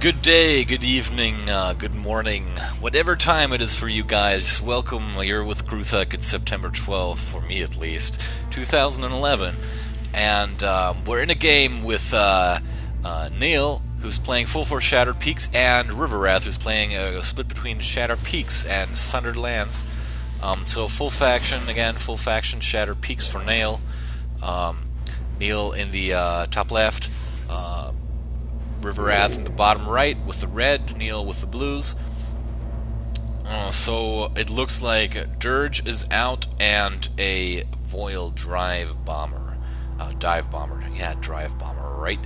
Good day, good evening, good morning, whatever time it is for you guys. Welcome. You're with Gruthac. It's September 12th, for me at least, 2011. And we're in a game with Neil, who's playing Full Force Shattered Peaks, and Ryvirath, who's playing a split between Shattered Peaks and Sundered Lands. So full faction Shattered Peaks for Neil. Neil in the top left. Ryvirath in the bottom right with the red, Neil with the blues. So it looks like Dirge is out and a Voil dive bomber, right?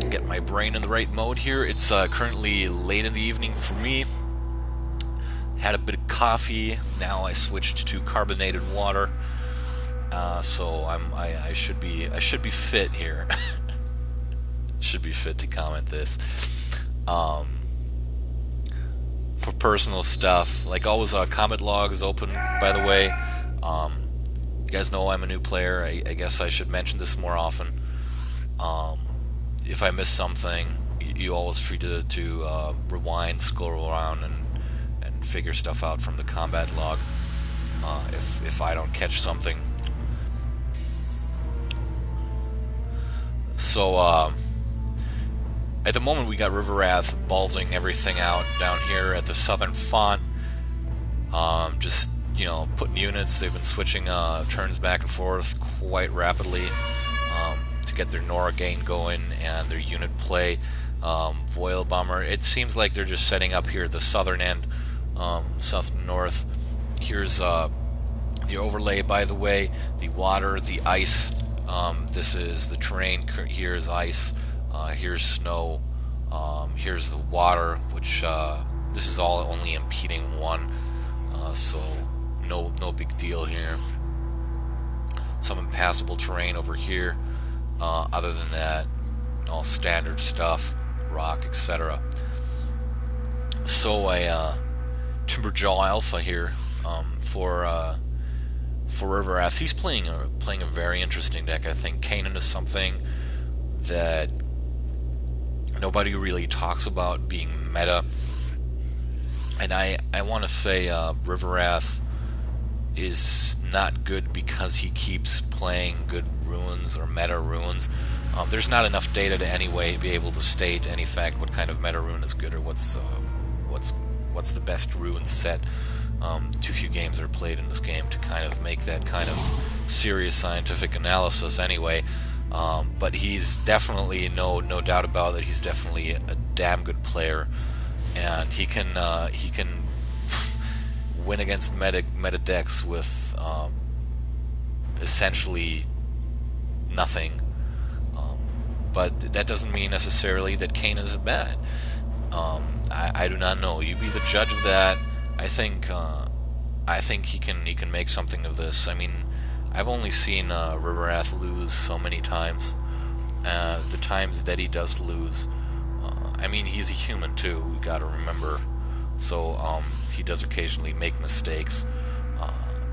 Get my brain in the right mode here. It's currently late in the evening for me. Had a bit of coffee. Now I switched to carbonated water. So I should be fit here. Should be fit to comment this. For personal stuff, like always, comment log is open, by the way. You guys know I'm a new player. I guess I should mention this more often. If I miss something, you always free to rewind, scroll around, and figure stuff out from the combat log. If I don't catch something. So at the moment we got Ryvirath ballsing everything out down here at the southern font. Just, putting units. They've been switching turns back and forth quite rapidly to get their Nora gain going and their unit play. Voil bomber. It seems like they're just setting up here at the southern end, south and north. Here's the overlay, by the way. The water, the ice. This is the terrain. Here's ice. Here's snow. Here's the water, which this is all only impeding one, so no big deal here. Some impassable terrain over here. Other than that, all standard stuff, rock, etc. So a Timberjaw Alpha here for Ryvirath. He's playing a very interesting deck. I think Kanan is something that nobody really talks about being meta, and I want to say Ryvirath is not good because he keeps playing good ruins or meta ruins. There's not enough data to anyway be able to state any fact what kind of meta rune is good or what's the best rune set. Too few games are played in this game to kind of make that kind of serious scientific analysis anyway. But he's definitely no doubt about it. He's definitely a damn good player, and he can win against meta decks with essentially nothing. But that doesn't mean necessarily that Kanan is bad. I do not know. You be the judge of that. I think he can make something of this. I mean, I've only seen Ryvirath lose so many times. The times that he does lose, I mean, he's a human too. We got to remember. So he does occasionally make mistakes.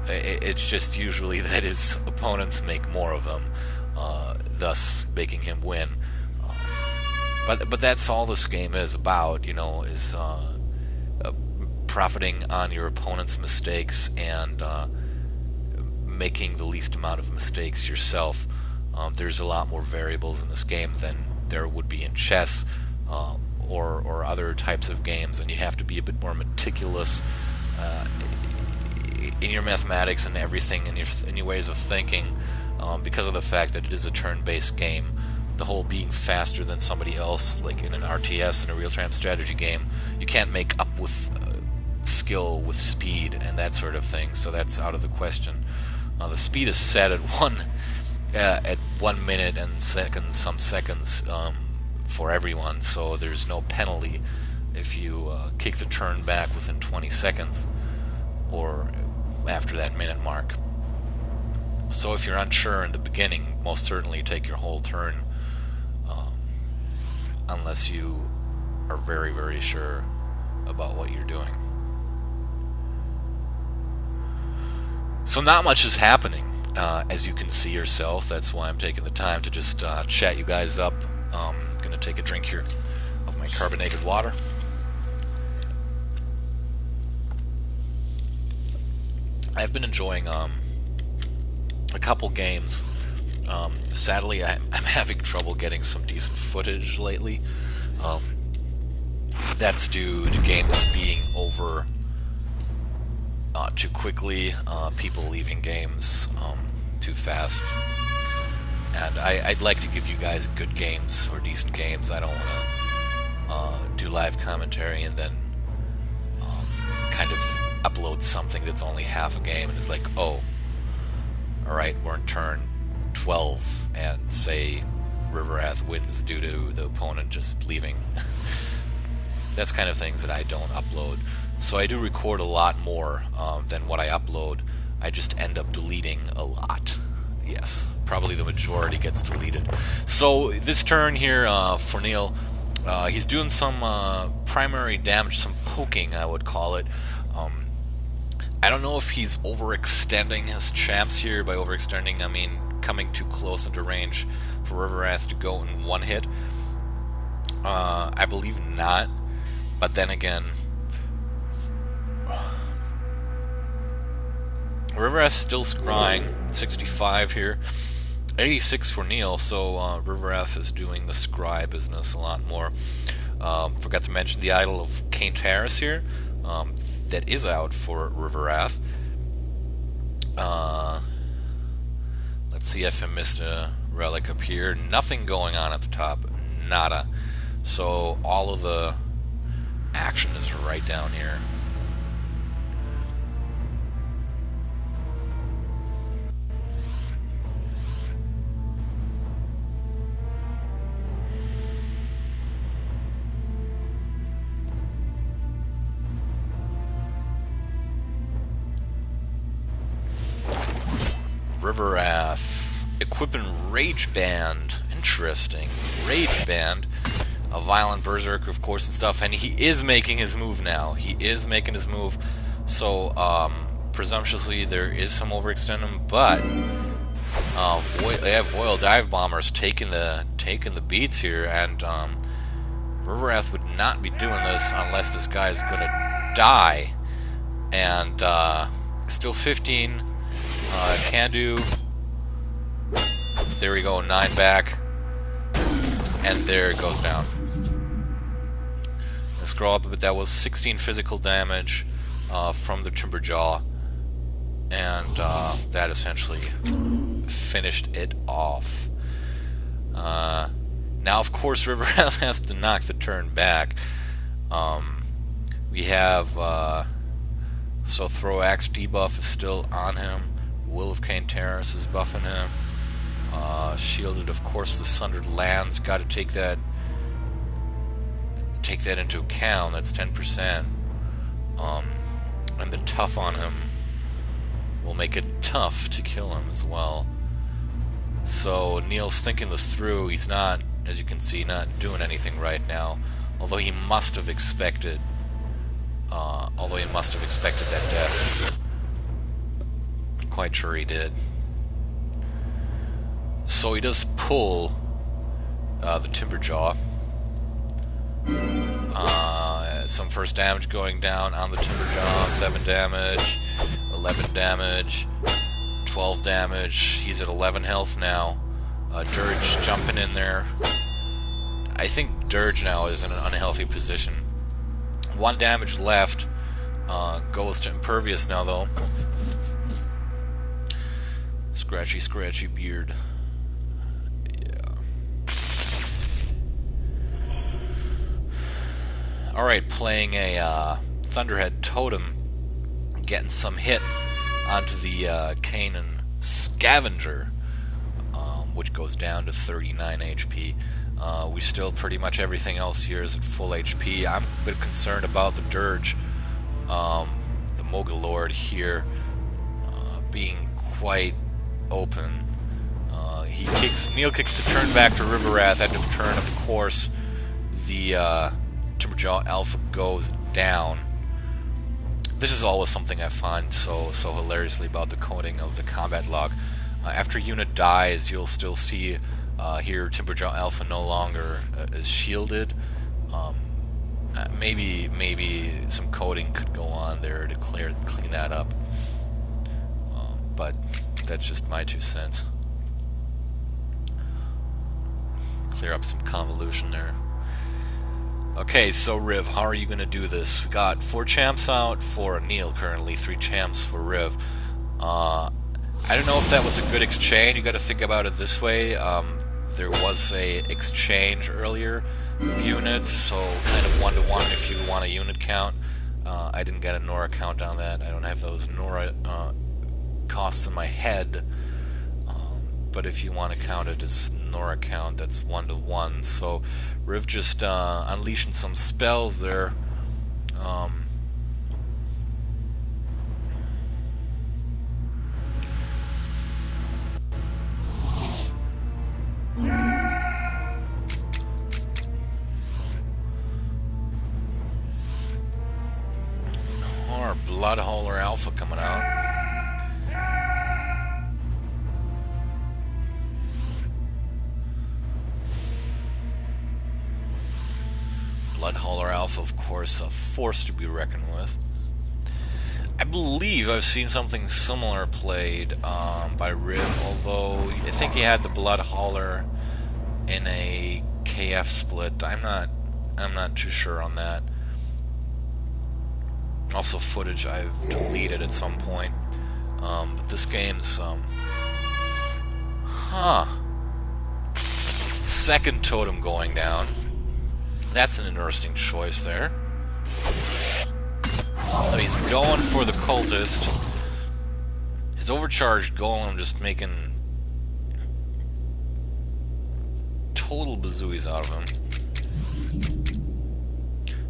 It's just usually that his opponents make more of them, thus making him win. But that's all this game is about. Is profiting on your opponent's mistakes and making the least amount of mistakes yourself. There's a lot more variables in this game than there would be in chess or other types of games, and you have to be a bit more meticulous in your mathematics and everything, in your ways of thinking, because of the fact that it is a turn-based game. The whole being faster than somebody else, like in an RTS, in a real-time strategy game, you can't make up with skill with speed and that sort of thing, so that's out of the question. The speed is set at 1 minute and some seconds for everyone, so there's no penalty if you kick the turn back within 20 seconds or after that minute mark. So if you're unsure in the beginning, most certainly take your whole turn, unless you are very, very sure about what you're doing. So not much is happening, as you can see yourself. That's why I'm taking the time to just chat you guys up. I'm going to take a drink here of my my carbonated water. I've been enjoying a couple games. Sadly, I'm having trouble getting some decent footage lately. That's due to games being over too quickly, people leaving games too fast. And I'd like to give you guys good games or decent games. I don't want to do live commentary and then kind of upload something that's only half a game and it's like, oh, alright, we're in turn 12 and say Ryvirath wins due to the opponent just leaving. That's kind of things that I don't upload. So I do record a lot more than what I upload. I just end up deleting a lot. Yes, probably the majority gets deleted. So this turn here for Neil, he's doing some primary damage, some poking I would call it. I don't know if he's overextending his champs here. By overextending, I mean coming too close into range for Ryvirath to go in one hit. I believe not, but then again, Ryvirath's still scrying, 65 here, 86 for Neil, so Ryvirath is doing the scry business a lot more. Forgot to mention the idol of Cain Terrace here, that is out for Ryvirath. Let's see if I missed a relic up here. Nothing going on at the top, nada. So all of the action is right down here. Ryvirath equipping Rage Band. Interesting. Rage Band. A Violent Berserk, of course, and stuff. And he is making his move now. He is making his move. So, presumptuously, there is some overextending, but they have Voil Dive Bombers taking the beats here, and Ryvirath would not be doing this unless this guy is gonna die. And still 15. Can do. There we go, 9 back. And there it goes down. Let's scroll up a bit. That was 16 physical damage from the Timberjaw. And that essentially finished it off. Now, of course, Ryvirath has to knock the turn back. We have... so Throw Axe debuff is still on him. Will of Cain Terrace is buffing him. Shielded, of course, the Sundered Lands. Got to take that into account. That's 10%. And the tough on him will make it tough to kill him as well. So Neil's thinking this through. He's not, as you can see, not doing anything right now. Although he must have expected. That death. Quite sure he did. So he does pull the Timberjaw. Some first damage going down on the Timberjaw. 7 damage, 11 damage, 12 damage. He's at 11 health now. Dirge jumping in there. I think Dirge now is in an unhealthy position. 1 damage left. Goes to Impervious now, though. Scratchy, scratchy beard. Yeah. Alright, playing a Thunderhead Totem. Getting some hit onto the Canaan Scavenger, which goes down to 39 HP. We still pretty much everything else here is at full HP. I'm a bit concerned about the Dirge, the Mogul Lord here, being quite open. Neil kicks the turn back to Ryvirath. End of turn, of course, the Timberjaw Alpha goes down. This is always something I find so hilariously about the coding of the combat log. After a unit dies, you'll still see here Timberjaw Alpha no longer is shielded, Maybe some coding could go on there to clean that up, but that's just my 2 cents. Clear up some convolution there. Okay, so Riv, how are you going to do this? We got 4 champs out for Neil currently, 3 champs for Riv. I don't know if that was a good exchange. You got to think about it this way. There was a exchange earlier of units, so kind of 1-to-1 if you want a unit count. I didn't get a Nora count on that. I don't have those Nora costs in my head. But if you want to count it as Nora count, that's 1-to-1. So Riv just unleashing some spells there. Our Blood Hauler Alpha coming out. Blood Hauler Alpha, of course, a force to be reckoned with. I believe I've seen something similar played by Riv, although I think he had the Blood Hauler in a KF split. I'm not too sure on that. Also footage I've deleted at some point. But this game's second totem going down. That's an interesting choice there. Oh, he's going for the cultist. His overcharged golem just making total bazooies out of him.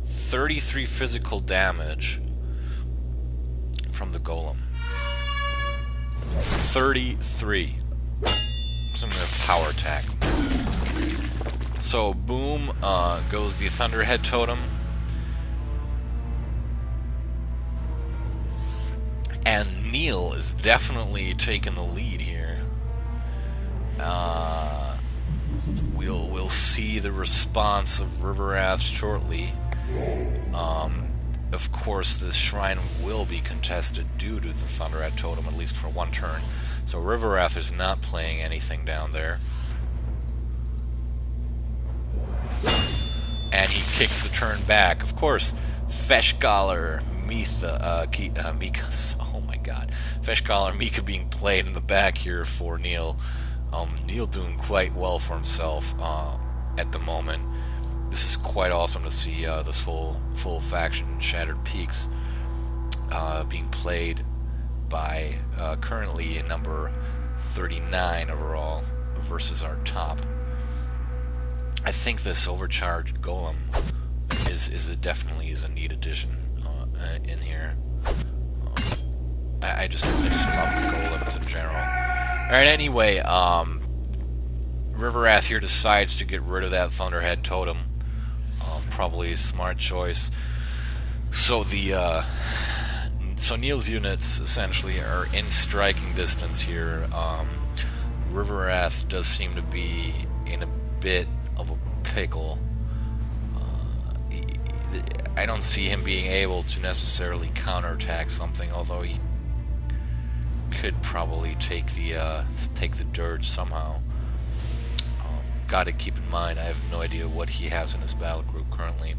33 physical damage from the golem. 33. Some kind of power attack. So boom, goes the Thunderhead Totem. And Neil is definitely taking the lead here. We'll see the response of Ryvirath shortly. Of course, this shrine will be contested due to the Thunderhead Totem, at least for 1 turn. So Ryvirath is not playing anything down there. And he kicks the turn back. Of course, Feshgaller, Mika. Oh my god. Feshgaller, Mika being played in the back here for Neil. Neil doing quite well for himself at the moment. This is quite awesome to see this full faction, Shattered Peaks, being played by currently number 39 overall versus our top. I think this overcharged golem definitely is a neat addition in here. I just love golems in general. All right, anyway, Ryvirath here decides to get rid of that Thunderhead Totem. Probably a smart choice. So Neil's units essentially are in striking distance here. Ryvirath does seem to be in a bit of a pickle. I don't see him being able to necessarily counterattack something, although he could probably take the dirge somehow. Got to keep in mind, I have no idea what he has in his battle group currently,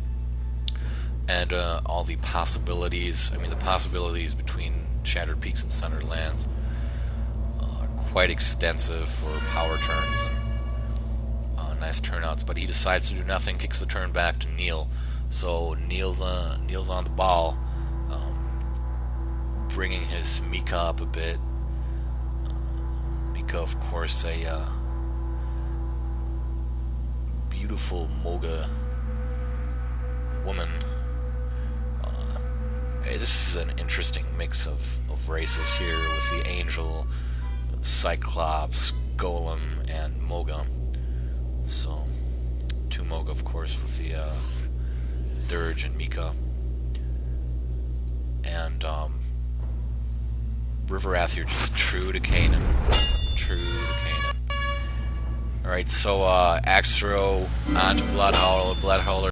and all the possibilities. I mean, the possibilities between Shattered Peaks and Sundered Lands are quite extensive for power turns and nice turnouts. But he decides to do nothing, kicks the turn back to Neil. So Neil's on the ball, bringing his Mika up a bit. Mika, of course, a beautiful Moga woman. This is an interesting mix of races here with the Angel, Cyclops, Golem, and Moga. So, 2 Moga, of course, with the Dirge and Mika. And Ryvirath here just true to Canaan. True to Canaan. Alright, so Axe Throw onto Blood Hauler.